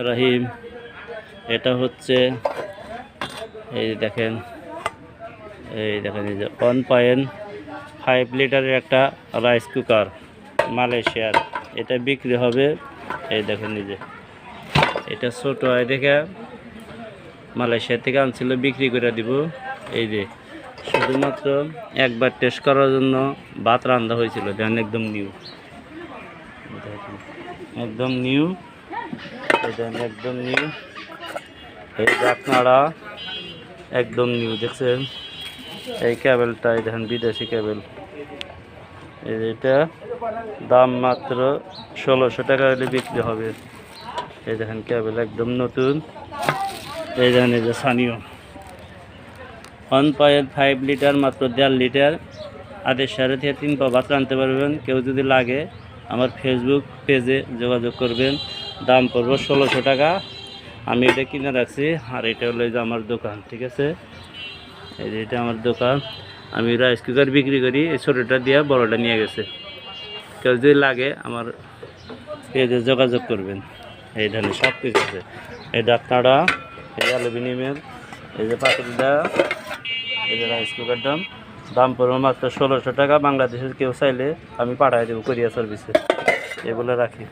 রহিম, এটা হচ্ছে এই দেখেন এই যে 1.5 লিটারের একটা রাইস কুকার মালয়েশিয়ার। এটা বিক্রি হবে এই দেখেন নিজে, এটা ছোট হয় দেখে মালয়েশিয়া থেকে আনছিল, বিক্রি করে দিব। এই যে শুধুমাত্র একবার টেস্ট করার জন্য ভাত রান্না হয়েছিল, দেখেন একদম নিউ, একদম নিউ, একদম নিউ। এই ঢাকনাটা একদম নিউ, দেখছেন? এই কেবলটা দেখেন বিদেশি কেবল। এটা দাম মাত্র 1600 টাকা হলে বিক্রি হবে। এই দেখেন কেবল একদম নতুন। এই দেখেন এই যে স্থানীয় 1.5 লিটার, মাত্র 1.5 লিটার। আদের সাড়ে থেকে 3 পা ভাত রাঁধতে পারবেন। কেউ যদি লাগে আমার ফেসবুক পেজে যোগাযোগ করবেন। দাম পড়বে 1600 টাকা। আমি এটা কিনে রাখছি, আর এটা হলো যে আমার দোকান, ঠিক আছে? এই যে এটা আমার দোকান, আমি রাইস কুকার বিক্রি করি। এই ছোটোটা দিয়ে বড়োটা নিয়ে গেছে। কেউ যদি লাগে আমার পেজে যোগাযোগ করবেন। এই ধরনের সব কিছু আছে। এই ডাক্তারটা, এই অ্যালুমিনিয়ামের, এই যে পাতিলটা, এই যে রাইস কুকারটা, দাম পড়বে মাত্র 1600 টাকা। বাংলাদেশের কেউ চাইলে আমি পাঠিয়ে দেবো কুরিয়ার সার্ভিসে। এগুলো রাখি।